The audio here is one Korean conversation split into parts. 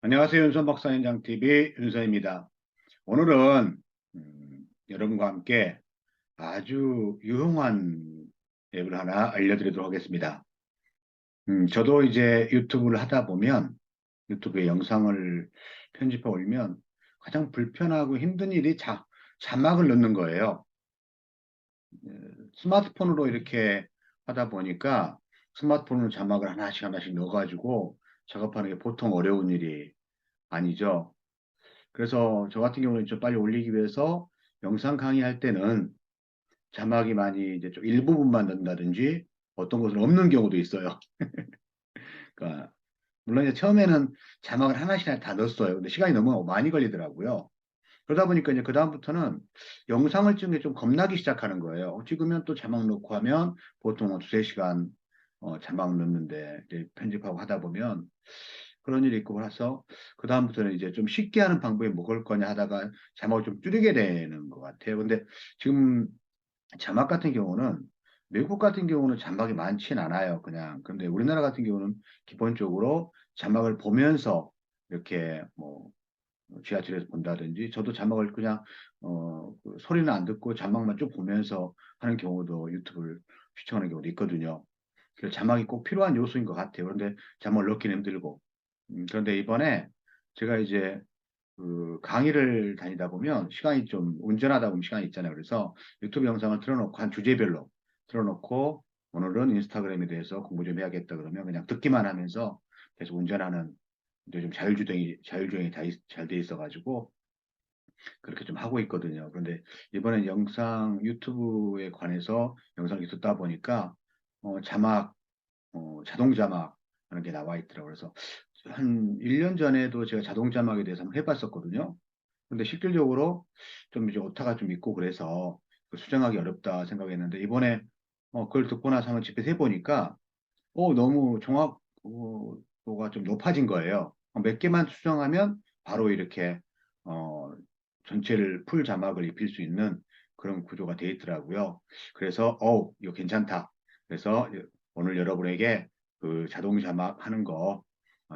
안녕하세요. 윤선 박사현장 TV 윤선입니다. 오늘은 여러분과 함께 아주 유용한 앱을 하나 알려드리도록 하겠습니다. 저도 이제 유튜브를 하다 보면 유튜브에 영상을 편집해 올리면 가장 불편하고 힘든 일이 자막을 넣는 거예요. 스마트폰으로 이렇게 하다 보니까 스마트폰으로 자막을 하나씩 하나씩 넣어가지고 작업하는 게 보통 어려운 일이 아니죠. 그래서 저 같은 경우는 좀 빨리 올리기 위해서 영상 강의할 때는 자막이 많이 이제 좀 일부분만 넣는다든지 어떤 것은 없는 경우도 있어요. 그러니까 물론 이제 처음에는 자막을 하나씩 다 넣었어요. 근데 시간이 너무 많이 걸리더라고요. 그러다 보니까 이제 그다음부터는 영상을 찍는 게 좀 겁나기 시작하는 거예요. 찍으면 또 자막 넣고 하면 보통 한 두세 시간 자막 넣는데 이제 편집하고 하다 보면 그런 일이 있고 그래서 그다음부터는 이제 좀 쉽게 하는 방법이 뭐일 거냐 하다가 자막을 좀 줄이게 되는 것 같아요. 근데 지금 자막 같은 경우는 미국 같은 경우는 자막이 많진 않아요. 그냥. 근데 우리나라 같은 경우는 기본적으로 자막을 보면서 이렇게 뭐 지하철에서 본다든지 저도 자막을 그냥 그 소리는 안 듣고 자막만 쭉 보면서 하는 경우도 유튜브를 시청하는 경우도 있거든요. 그래서 자막이 꼭 필요한 요소인 것 같아요. 그런데 자막을 넣기는 힘들고. 그런데 이번에 제가 이제 그 강의를 다니다 보면 시간이 좀 운전하다 보면 시간이 있잖아요. 그래서 유튜브 영상을 틀어놓고 한 주제별로 틀어놓고 오늘은 인스타그램에 대해서 공부 좀 해야겠다 그러면 그냥 듣기만 하면서 계속 운전하는 이제 좀 자율주행이 잘 돼 있어가지고 그렇게 좀 하고 있거든요. 그런데 이번에 영상 유튜브에 관해서 영상이 듣다 보니까 자막 자동 자막 하는 게 나와 있더라고요. 그래서 한 1년 전에도 제가 자동 자막에 대해서 한번 해봤었거든요. 근데 실질적으로 좀 이제 오타가 좀 있고 그래서 그 수정하기 어렵다 생각했는데 이번에 그걸 듣고 나서 한번 집에서 해보니까 너무 정확도가 좀 높아진 거예요. 몇 개만 수정하면 바로 이렇게 어, 전체를 풀 자막을 입힐 수 있는 그런 구조가 되어 있더라고요. 그래서 이거 괜찮다. 그래서 오늘 여러분에게 그 자동 자막 하는 거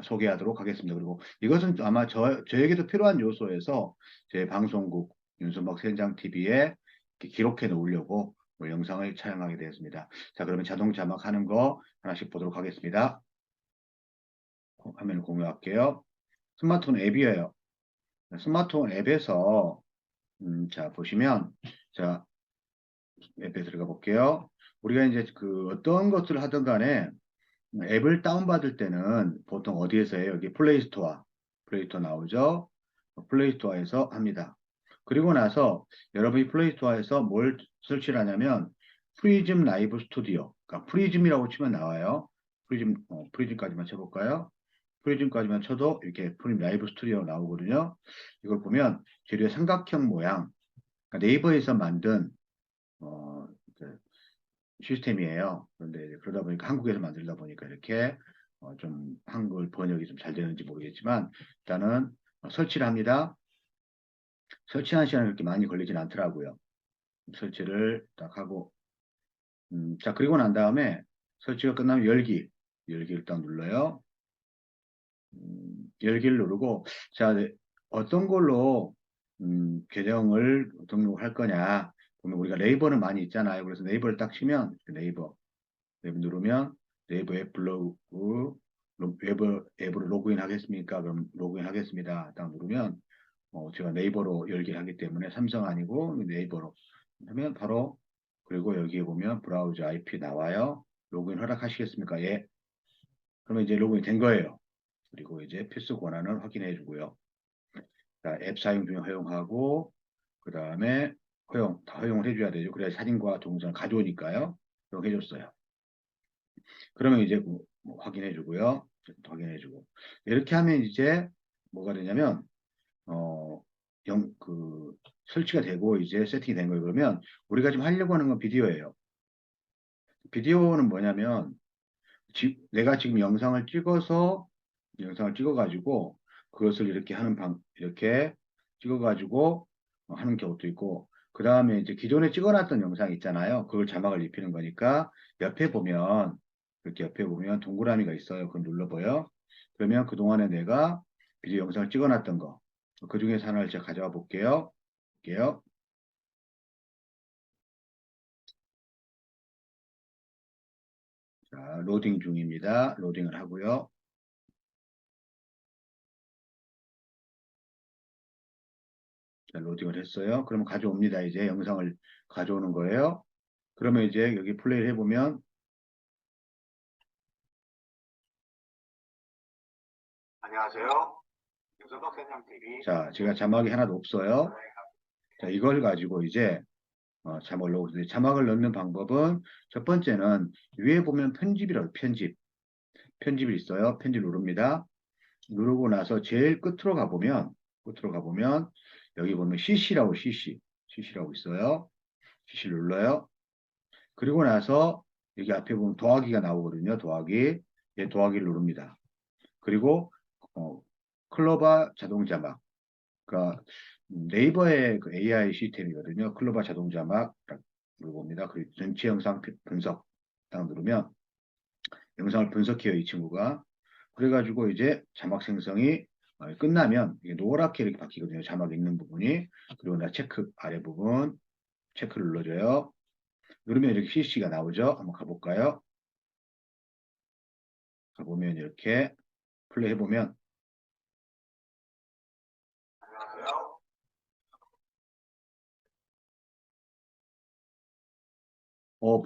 소개하도록 하겠습니다. 그리고 이것은 아마 저에게도 필요한 요소에서 제 방송국 윤순박 현장 TV에 기록해 놓으려고 오늘 영상을 촬영하게 되었습니다. 자, 그러면 자동 자막 하는 거 하나씩 보도록 하겠습니다. 화면을 공유할게요. 스마트폰 앱이에요. 스마트폰 앱에서 자 보시면 자 앱에 들어가 볼게요. 우리가 이제 그 어떤 것들을 하든 간에 앱을 다운받을 때는 보통 어디에서 해요? 여기 플레이스토어 나오죠? 플레이스토어에서 합니다. 그리고 나서 여러분이 플레이스토어에서 뭘 설치를 하냐면 프리즘 라이브 스튜디오, 그러니까 프리즘이라고 치면 나와요. 프리즘까지만 쳐볼까요? 프리즘까지만 쳐도 이렇게 프림 라이브 스튜디오 나오거든요. 이걸 보면 재료의 삼각형 모양, 그러니까 네이버에서 만든 어, 그 시스템이에요. 그런데 그러다 보니까 한국에서 만들다 보니까 이렇게 좀 한글 번역이 좀 잘 되는지 모르겠지만 일단은 설치를 합니다. 설치하는 시간이 그렇게 많이 걸리진 않더라고요. 설치를 딱 하고 자 그리고 난 다음에 설치가 끝나면 열기를 딱 눌러요. 열기를 누르고 자 어떤 걸로 계정을 등록할 거냐 보면 우리가 네이버는 많이 있잖아요. 그래서 네이버를 딱 치면 네이버 누르면 네이버 앱 블로그 앱으로 로그인 하겠습니까? 그럼 로그인 하겠습니다. 딱 누르면 제가 네이버로 열기를 하기 때문에 삼성 아니고 네이버로 하면 바로 그리고 여기에 보면 브라우저 IP 나와요. 로그인 허락하시겠습니까? 예. 그러면 이제 로그인 된 거예요. 그리고 이제 필수 권한을 확인해 주고요. 자, 앱 사용 중에 허용하고 그 다음에 다 허용을 해줘야 되죠. 그래야 사진과 동영상을 가져오니까요. 허용해 줬어요. 그러면 이제 뭐 확인해 주고요. 확인해 주고 이렇게 하면 이제 뭐가 되냐면 어, 그 설치가 되고 이제 세팅이 된 거예요. 그러면 우리가 지금 하려고 하는 건 비디오예요. 비디오는 뭐냐면 내가 지금 영상을 찍어가지고 그것을 이렇게 이렇게 찍어가지고 하는 경우도 있고 그 다음에 이제 기존에 찍어놨던 영상 있잖아요. 그걸 자막을 입히는 거니까 옆에 보면 이렇게 옆에 보면 동그라미가 있어요. 그걸 눌러봐요. 그러면 그동안에 내가 비디오 영상을 찍어놨던 거. 그 중에서 하나를 제가 가져와 볼게요. 볼게요. 자, 로딩 중입니다. 로딩을 하고요. 자, 로딩을 했어요. 그러면 가져옵니다. 이제 영상을 가져오는 거예요. 그러면 이제 여기 플레이를 해보면, 안녕하세요. 유서덕 생명TV. 자, 제가 자막이 하나도 없어요. 자, 이걸 가지고 이제 자막을 넣고, 자막을 넣는 방법은 첫 번째는 위에 보면 편집이라고 편집이 있어요. 편집 누릅니다. 누르고 나서 제일 끝으로 가보면 여기 보면 CC라고 있어요. CC 눌러요. 그리고 나서 여기 앞에 보면 더하기가 나오거든요. 더하기. 예, 더하기를 누릅니다. 그리고 클로바 자동 자막. 그러니까 네이버의 그 AI 시스템이거든요. 클로바 자동 자막 딱 누르봅니다. 그리고 전체 영상 분석 딱 누르면 영상을 분석해요. 이 친구가. 그래가지고 이제 자막 생성이 끝나면 이게 노랗게 이렇게 바뀌거든요. 자막 있는 부분이. 그리고 나 체크 아래 부분 체크를 눌러줘요. 누르면 이렇게 CC가 나오죠. 한번 가볼까요? 가보면 이렇게 플레이 해보면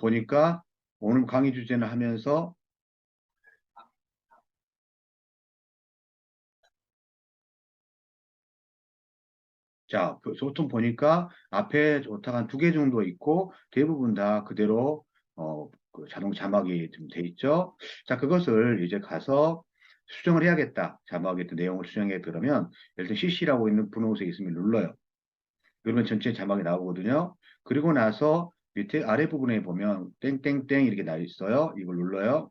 보니까 오늘 강의 주제는 하면서 자, 그 소통 보니까 앞에 오타가 한 두 개 정도 있고 대부분 다 그대로 그 자동 자막이 좀 돼 있죠. 자, 그것을 이제 가서 수정을 해야겠다. 자막의 그 내용을 수정해 그러면 예를 들어 CC라고 있는 분홍색 있으면 눌러요. 그러면 전체 자막이 나오거든요. 그리고 나서 밑에 아래 부분에 보면 땡땡땡 이렇게 나 있어요. 이걸 눌러요.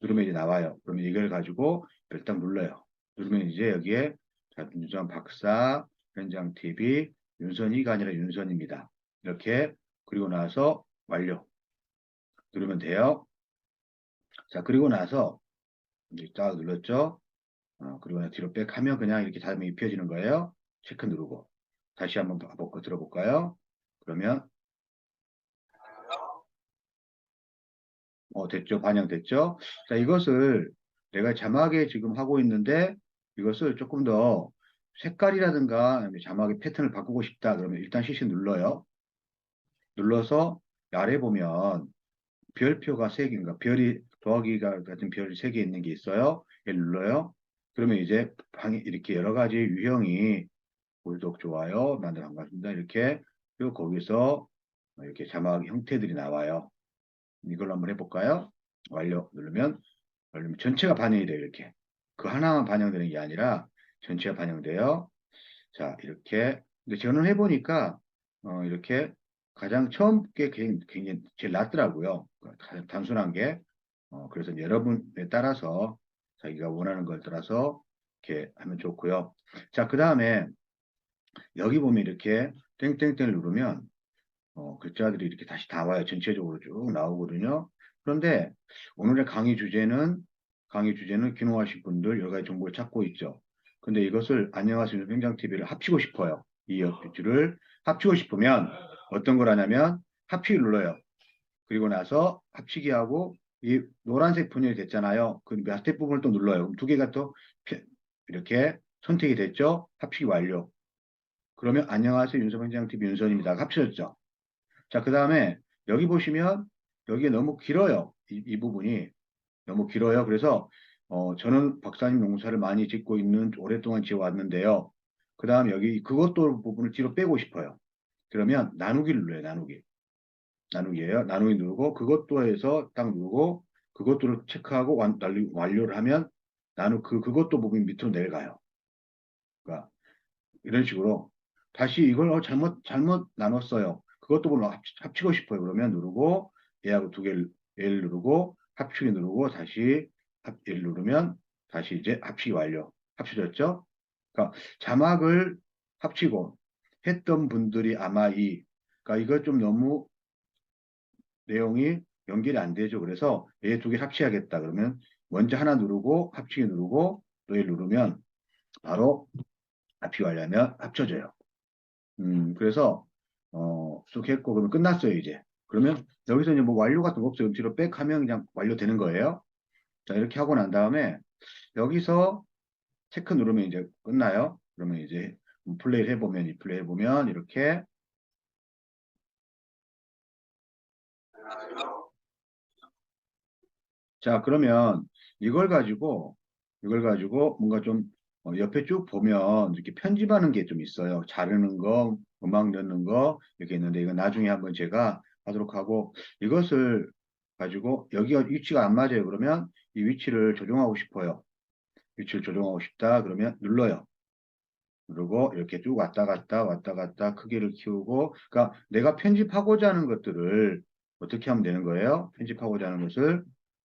누르면 이제 나와요. 그러면 이걸 가지고 일단 눌러요. 누르면 이제 여기에 자, 윤선 박사, 현장 TV, 윤선이가 아니라 윤선입니다. 이렇게 그리고 나서 완료. 누르면 돼요. 자, 그리고 나서 이제 딱 눌렀죠. 그리고 나서 뒤로 백 하면 그냥 이렇게 자동이 입혀지는 거예요. 체크 누르고. 다시 한번 들어볼까요? 그러면 됐죠. 반영됐죠. 자, 이것을 내가 자막에 지금 하고 있는데 이것을 조금 더 색깔이라든가 아니면 자막의 패턴을 바꾸고 싶다. 그러면 일단 CC 눌러요. 눌러서 아래 보면 별표가 세 개인가 별이 더하기가 같은 별이 세 개 있는 게 있어요. 얘 눌러요. 그러면 이제 방에 이렇게 여러 가지 유형이 구독, 좋아요, 만들 반갑습니다. 이렇게 그리고 거기서 이렇게 자막 형태들이 나와요. 이걸로 한번 해볼까요? 완료 누르면 전체가 반영이 돼요. 이렇게 그 하나만 반영되는 게 아니라 전체가 반영돼요. 자 이렇게 근데 저는 해보니까 이렇게 가장 처음 게 굉장히 제일 낫더라고요. 가장 단순한 게 그래서 여러분에 따라서 자기가 원하는 걸 따라서 이렇게 하면 좋고요. 자 그 다음에 여기 보면 이렇게 땡땡땡을 누르면 글자들이 이렇게 다시 다 와요. 전체적으로 쭉 나오거든요. 그런데 오늘의 강의 주제는 귀농하신 분들 여러 가지 정보를 찾고 있죠. 근데 이것을 안녕하세요 현장TV를 합치고 싶어요. 이 옆줄을 합치고 싶으면 어떤 걸 하냐면 합치기 눌러요. 그리고 나서 합치기 하고 이 노란색 분열이 됐잖아요. 그 밑에 부분을 또 눌러요. 그럼 두 개가 또 이렇게 선택이 됐죠. 합치기 완료. 그러면 안녕하세요 윤석 현장TV 윤선입니다. 합쳐졌죠. 자, 그 다음에 여기 보시면 여기에 너무 길어요. 이 부분이 너무 길어요. 그래서 저는 박사님 농사를 많이 짓고 있는 오랫동안 지어왔는데요. 그 다음 여기 그것도 부분을 뒤로 빼고 싶어요. 그러면 나누기를 눌러요. 나누기예요. 나누기 누르고 그것도 해서 딱 누르고 그것도를 체크하고 완료를 하면 그것도 부분이 밑으로 내려가요. 그러니까 이런 식으로 다시 이걸 잘못 나눴어요. 그것도 물론 합치고 싶어요. 그러면 누르고 얘하고 두 개를 얘를 누르고 합치기 누르고 다시 얘를 누르면 다시 이제 합치기 완료. 합쳐졌죠? 그러니까 자막을 합치고 했던 분들이 아마 그러니까 이거 좀 너무 내용이 연결이 안 되죠. 그래서 얘 두 개 합치야겠다. 그러면 먼저 하나 누르고 합치기 누르고 또 얘 누르면 바로 합치하려면 합쳐져요. 그래서 쭉 했고 그러면 끝났어요 이제. 그러면 여기서 이제 뭐 완료 같은 거 없어요. 뒤로 백 하면 그냥 완료되는 거예요. 자 이렇게 하고 난 다음에 여기서 체크 누르면 이제 끝나요. 그러면 이제 플레이를 해보면 이 플레이 해보면 이렇게 자 그러면 이걸 가지고 이걸 가지고 뭔가 좀 옆에 쭉 보면 이렇게 편집하는 게 좀 있어요. 자르는 거, 음악 넣는 거 이렇게 있는데 이건 나중에 한번 제가 하도록 하고 이것을 가지고 여기가 위치가 안 맞아요. 그러면 이 위치를 조정하고 싶어요. 위치를 조정하고 싶다. 그러면 눌러요. 누르고 이렇게 쭉 왔다 갔다 왔다 갔다 크기를 키우고 그러니까 내가 편집하고자 하는 것들을 어떻게 하면 되는 거예요? 편집하고자 하는 것을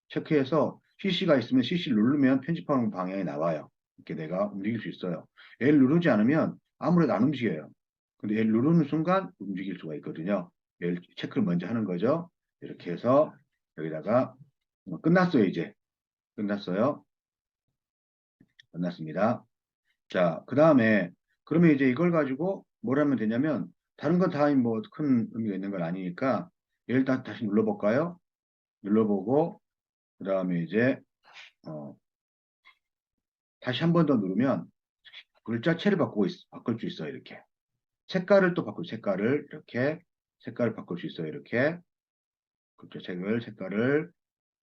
체크해서 CC가 있으면 CC 누르면 편집하는 방향이 나와요. 이렇게 내가 움직일 수 있어요. L 누르지 않으면 아무래도 안 움직여요. 근데 L 누르는 순간 움직일 수가 있거든요. L 체크를 먼저 하는 거죠. 이렇게 해서 여기다가 끝났어요, 이제. 끝났어요. 끝났습니다. 자, 그 다음에, 그러면 이제 이걸 가지고 뭘 하면 되냐면, 다른 건 다 뭐 큰 의미가 있는 건 아니니까, 얘를 다시 눌러볼까요? 눌러보고, 그 다음에 이제, 어, 다시 한 번 더 누르면, 글자체를 바꿀 수 있어요, 이렇게. 색깔을 또 색깔을, 이렇게, 색깔을 바꿀 수 있어요, 이렇게. 색깔을,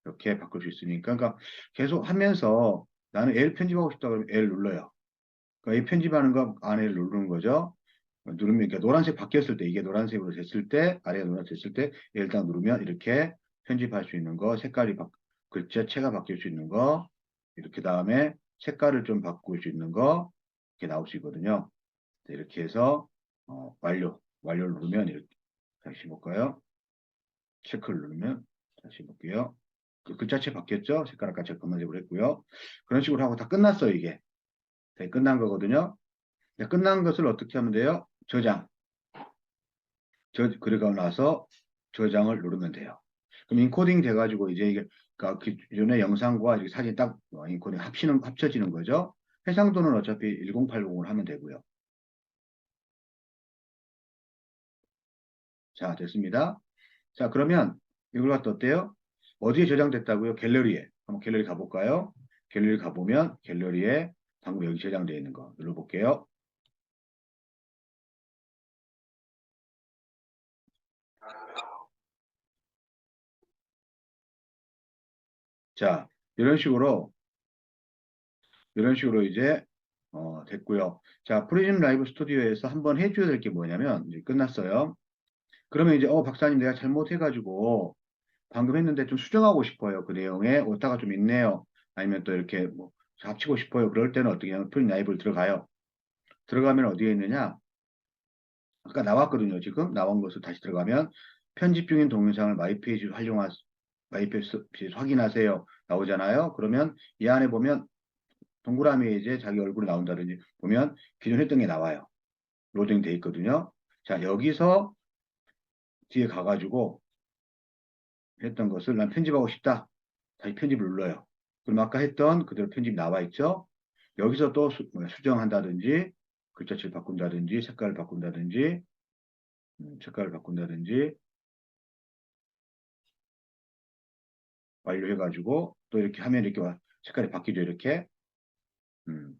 이렇게 바꿀 수 있으니까, 그러니까 계속 하면서 나는 L 편집하고 싶다 그러면 L 눌러요. 그러니까 이 편집하는 거 안에 누르는 거죠. 누르면 그러니까 노란색 바뀌었을 때 이게 노란색으로 됐을 때 아래가 노란색 됐을 때 일단 누르면 이렇게 편집할 수 있는 거 글자체가 바뀔 수 있는 거 이렇게 다음에 색깔을 좀 바꿀 수 있는 거 이렇게 나올 수 있거든요. 이렇게 해서 완료를 누르면 이렇게 다시 볼까요? 체크를 누르면 다시 볼게요. 그 글자체 바뀌었죠? 색깔 아까 제가 검은색으로 했고요. 그런 식으로 하고 다 끝났어요 이게. 네, 끝난 거거든요. 네, 끝난 것을 어떻게 하면 돼요? 그러고 나서 저장을 누르면 돼요. 그럼 인코딩 돼가지고 이제 이게 그러니까 기존의 영상과 이렇게 사진 딱 인코딩 합쳐지는 거죠. 해상도는 어차피 1080으로 하면 되고요. 자, 됐습니다. 자, 그러면 이걸 갖다 어때요? 어디에 저장됐다고요? 갤러리에. 한번 갤러리 가볼까요? 갤러리 가보면 갤러리에 방금 여기 저장되어 있는 거 눌러볼게요. 자, 이런 식으로 이런 식으로 이제 됐고요. 자, 프리즘 라이브 스튜디오에서 한번 해줘야 될 게 뭐냐면 이제 끝났어요. 그러면 이제 박사님 내가 잘못해가지고 방금 했는데 좀 수정하고 싶어요. 그 내용에 오타가 좀 있네요. 아니면 또 이렇게 뭐 합치고 싶어요. 그럴 때는 어떻게 하면 프리즘 라이브를 들어가요. 들어가면 어디에 있느냐? 아까 나왔거든요. 지금 나온 것을 다시 들어가면 편집 중인 동영상을 마이 페이지 확인하세요. 나오잖아요. 그러면 이 안에 보면 동그라미에 이제 자기 얼굴이 나온다든지 보면 기존 했던 게 나와요. 로딩 돼 있거든요. 자, 여기서 뒤에 가가지고 했던 것을 난 편집하고 싶다. 다시 편집을 눌러요. 그럼 아까 했던 그대로 편집 나와 있죠. 여기서 또 수정한다든지 글자체를 바꾼다든지 색깔을 바꾼다든지 완료해가지고 또 이렇게 하면 이렇게 색깔이 바뀌죠. 이렇게 음,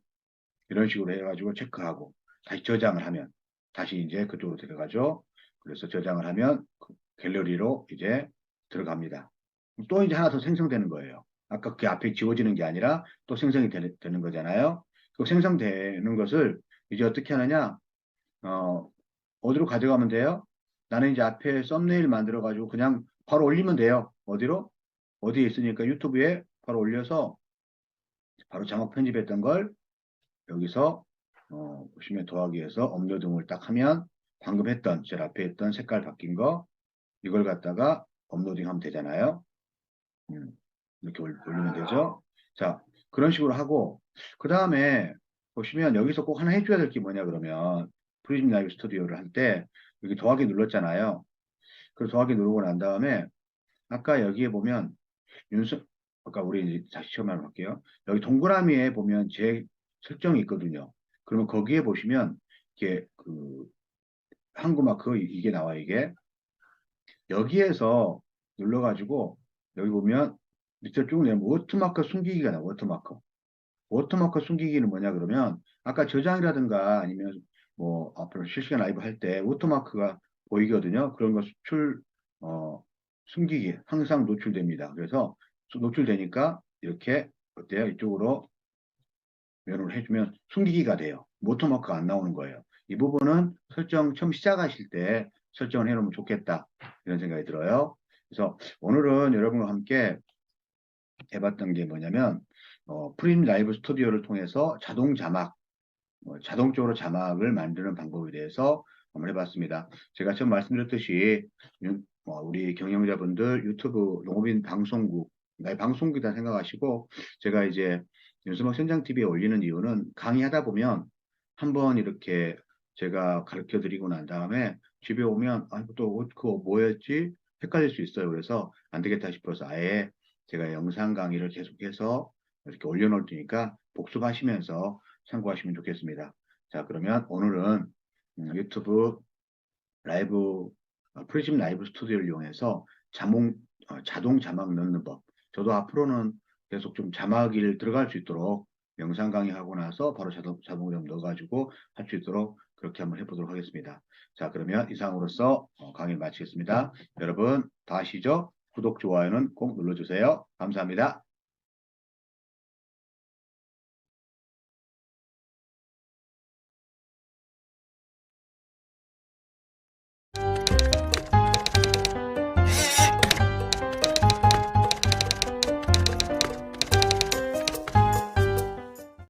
이런 식으로 해가지고 체크하고 다시 저장을 하면 다시 이제 그쪽으로 들어가죠. 그래서 저장을 하면 그 갤러리로 이제 들어갑니다. 또 이제 하나 더 생성되는 거예요. 아까 그 앞에 지워지는 게 아니라 또 생성이 되는 거잖아요. 그 생성되는 것을 이제 어떻게 하느냐? 어, 어디로 가져가면 돼요? 나는 이제 앞에 썸네일 만들어가지고 그냥 바로 올리면 돼요. 어디로? 어디에 있으니까 유튜브에 바로 올려서 바로 자막 편집했던 걸 여기서 보시면 더하기해서 업로드를 딱 하면 방금 했던 제일 앞에 했던 색깔 바뀐 거 이걸 갖다가 업로딩 하면 되잖아요. 음, 이렇게 올리면 되죠. 자, 그런 식으로 하고 그 다음에 보시면 여기서 꼭 하나 해줘야 될 게 뭐냐 그러면 프리즘 라이브 스튜디오를 할 때 여기 더하기 눌렀잖아요. 그 더하기 누르고 난 다음에 아까 여기에 보면 윤석 아까 우리 이제 다시 처음 해볼게요. 여기 동그라미에 보면 설정이 있거든요. 그러면 거기에 보시면 이게 그 한국마크 이게 나와 이게 여기에서 눌러가지고 여기 보면 밑에 쭉 내면 워터마크 숨기기가 나와 워터마크. 워터마크 숨기기는 뭐냐 그러면 아까 저장이라든가 아니면 뭐 앞으로 실시간 라이브 할 때 워터마크가 보이거든요. 그런 거 수출 숨기기 항상 노출됩니다. 그래서 노출되니까 이렇게 어때요? 이쪽으로 면을 해주면 숨기기가 돼요. 워터마크가 안 나오는 거예요. 이 부분은 설정 처음 시작하실 때 설정을 해놓으면 좋겠다 이런 생각이 들어요. 그래서 오늘은 여러분과 함께 해봤던 게 뭐냐면 프림 라이브 스튜디오를 통해서 자동 자막 자동적으로 자막을 만드는 방법에 대해서 한번 해봤습니다. 제가 처음 말씀드렸듯이 우리 경영자분들 유튜브 농업인 방송국 나의 방송국이다 생각하시고 제가 이제 윤수막 현장TV에 올리는 이유는 강의하다 보면 한번 이렇게 제가 가르쳐 드리고 난 다음에 집에 오면 또 그거 뭐였지? 헷갈릴 수 있어요. 그래서 안 되겠다 싶어서 아예 제가 영상 강의를 계속해서 이렇게 올려놓을 테니까 복습하시면서 참고하시면 좋겠습니다. 자, 그러면 오늘은 유튜브 라이브, 프리즘 라이브 스튜디오를 이용해서 자동 자막 넣는 법. 저도 앞으로는 계속 좀 자막이 들어갈 수 있도록 영상 강의하고 나서 바로 자동 좀 넣어가지고 할 수 있도록 그렇게 한번 해보도록 하겠습니다. 자, 그러면 이상으로서 강의를 마치겠습니다. 여러분, 다 아시죠? 구독, 좋아요는 꼭 눌러주세요. 감사합니다.